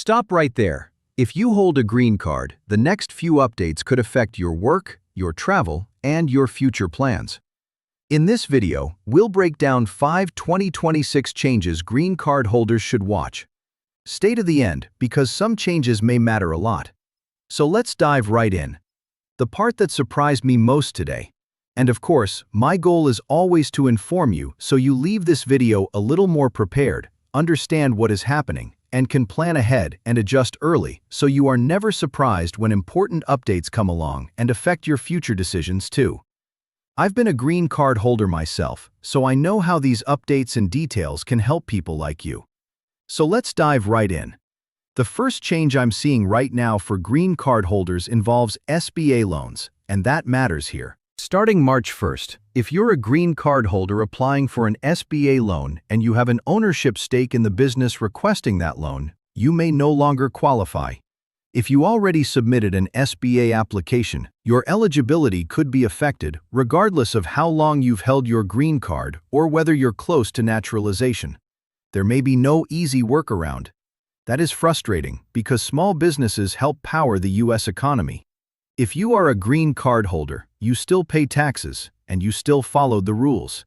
Stop right there. If you hold a green card, the next few updates could affect your work, your travel, and your future plans. In this video, we'll break down 5 2026 changes green card holders should watch. Stay to the end because some changes may matter a lot. So let's dive right in. The part that surprised me most today. And of course, my goal is always to inform you so you leave this video a little more prepared, understand what is happening, and can plan ahead and adjust early so you are never surprised when important updates come along and affect your future decisions too. I've been a green card holder myself, so I know how these updates and details can help people like you. So let's dive right in. The first change I'm seeing right now for green card holders involves SBA loans, and that matters here. Starting March 1st, if you're a green card holder applying for an SBA loan and you have an ownership stake in the business requesting that loan, you may no longer qualify. If you already submitted an SBA application, your eligibility could be affected regardless of how long you've held your green card or whether you're close to naturalization. There may be no easy workaround. That is frustrating because small businesses help power the U.S. economy. If you are a green card holder, you still pay taxes, and you still followed the rules.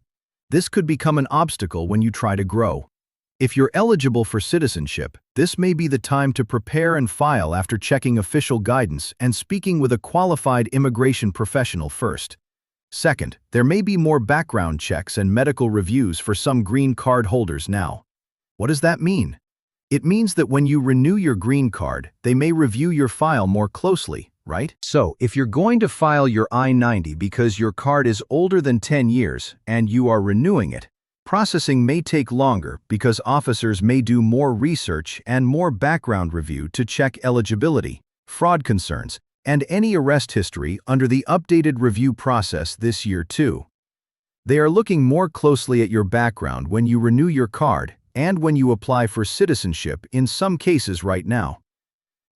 This could become an obstacle when you try to grow. If you're eligible for citizenship, this may be the time to prepare and file after checking official guidance and speaking with a qualified immigration professional first. Second, there may be more background checks and medical reviews for some green card holders now. What does that mean? It means that when you renew your green card, they may review your file more closely, right? So, if you're going to file your I-90 because your card is older than 10 years and you are renewing it, processing may take longer because officers may do more research and more background review to check eligibility, fraud concerns, and any arrest history under the updated review process this year too. They are looking more closely at your background when you renew your card and when you apply for citizenship in some cases right now.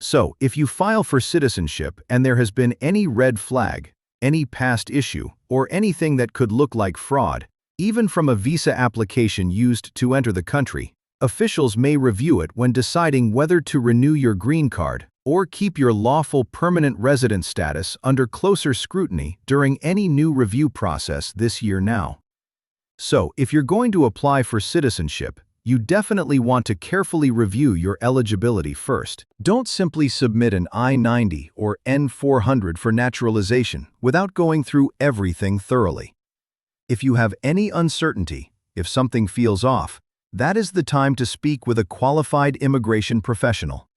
So, if you file for citizenship and there has been any red flag, any past issue, or anything that could look like fraud, even from a visa application used to enter the country, officials may review it when deciding whether to renew your green card or keep your lawful permanent resident status under closer scrutiny during any new review process this year now. So, if you're going to apply for citizenship, you definitely want to carefully review your eligibility first. Don't simply submit an I-90 or N-400 for naturalization without going through everything thoroughly. If you have any uncertainty, if something feels off, that is the time to speak with a qualified immigration professional.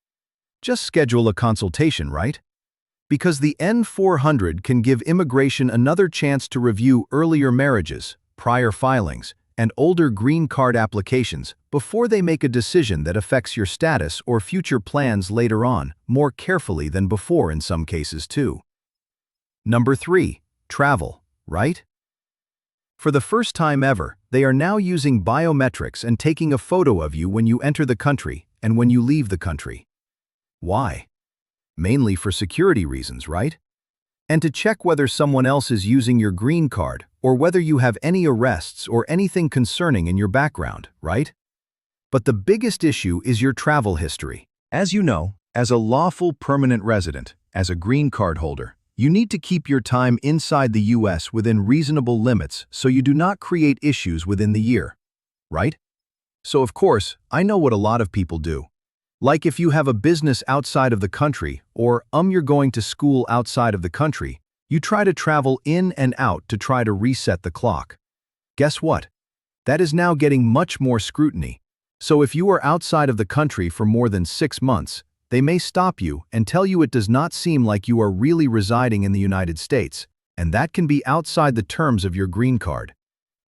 Just schedule a consultation, right? Because the N-400 can give immigration another chance to review earlier marriages, prior filings, and older green card applications before they make a decision that affects your status or future plans later on more carefully than before in some cases too. Number 3. Travel, right? For the first time ever, they are now using biometrics and taking a photo of you when you enter the country and when you leave the country. Why? Mainly for security reasons, right? And to check whether someone else is using your green card or whether you have any arrests or anything concerning in your background, right? But the biggest issue is your travel history. As you know, as a lawful permanent resident, as a green card holder, you need to keep your time inside the U.S. within reasonable limits so you do not create issues within the year, right? So of course, I know what a lot of people do. Like if you have a business outside of the country or you're going to school outside of the country, you try to travel in and out to try to reset the clock. Guess what? That is now getting much more scrutiny. So if you are outside of the country for more than 6 months, they may stop you and tell you it does not seem like you are really residing in the United States, and that can be outside the terms of your green card.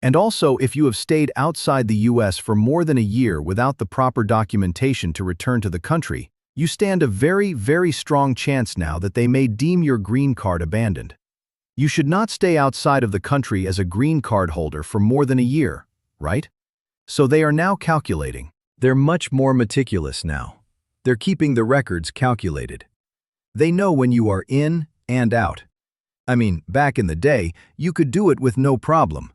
And also, if you have stayed outside the U.S. for more than a year without the proper documentation to return to the country, you stand a very, very strong chance now that they may deem your green card abandoned. You should not stay outside of the country as a green card holder for more than a year, right? So they are now calculating. They're much more meticulous now. They're keeping the records calculated. They know when you are in and out. I mean, back in the day, you could do it with no problem.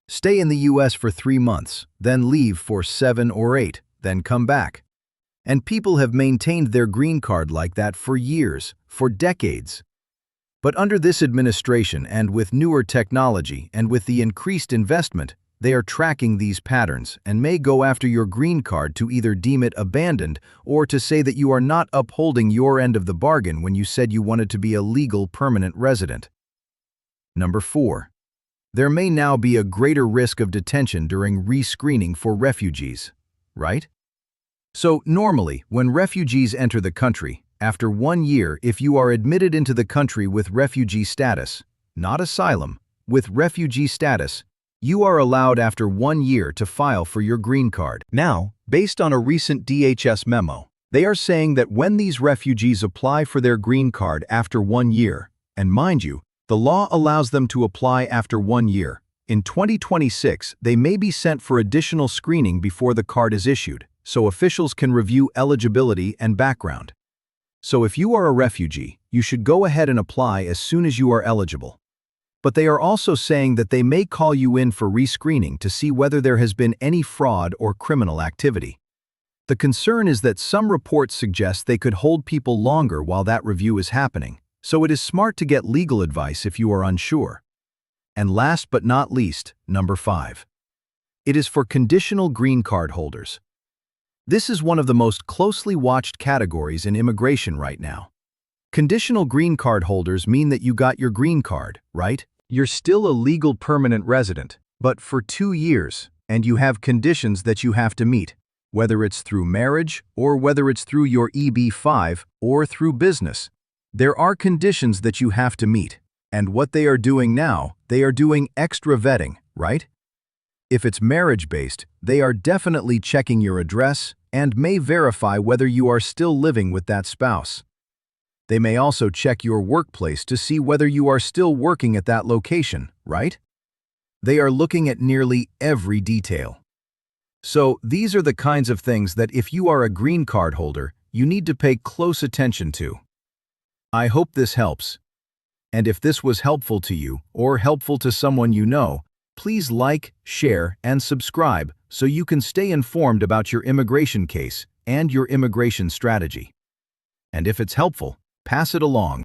Stay in the U.S. for 3 months, then leave for 7 or 8, then come back. And people have maintained their green card like that for years, for decades. But under this administration and with newer technology and with the increased investment, they are tracking these patterns and may go after your green card to either deem it abandoned or to say that you are not upholding your end of the bargain when you said you wanted to be a legal permanent resident. Number 4. There may now be a greater risk of detention during rescreening for refugees, right? So normally, when refugees enter the country, after 1 year, if you are admitted into the country with refugee status, not asylum, with refugee status, you are allowed after 1 year to file for your green card. Now, based on a recent DHS memo, they are saying that when these refugees apply for their green card after 1 year, and mind you, the law allows them to apply after 1 year, in 2026 they may be sent for additional screening before the card is issued, so officials can review eligibility and background. So if you are a refugee, you should go ahead and apply as soon as you are eligible. But they are also saying that they may call you in for rescreening to see whether there has been any fraud or criminal activity. The concern is that some reports suggest they could hold people longer while that review is happening, so it is smart to get legal advice if you are unsure. And last but not least, number 5. It is for conditional green card holders. This is one of the most closely watched categories in immigration right now. Conditional green card holders mean that you got your green card, right? You're still a legal permanent resident, but for 2 years, and you have conditions that you have to meet, whether it's through marriage or whether it's through your EB-5 or through business. There are conditions that you have to meet, and what they are doing now, they are doing extra vetting, right? If it's marriage-based, they are definitely checking your address and may verify whether you are still living with that spouse. They may also check your workplace to see whether you are still working at that location, right? They are looking at nearly every detail. So these are the kinds of things that if you are a green card holder, you need to pay close attention to. I hope this helps. And if this was helpful to you or helpful to someone you know, please like, share, and subscribe so you can stay informed about your immigration case and your immigration strategy. And if it's helpful, pass it along.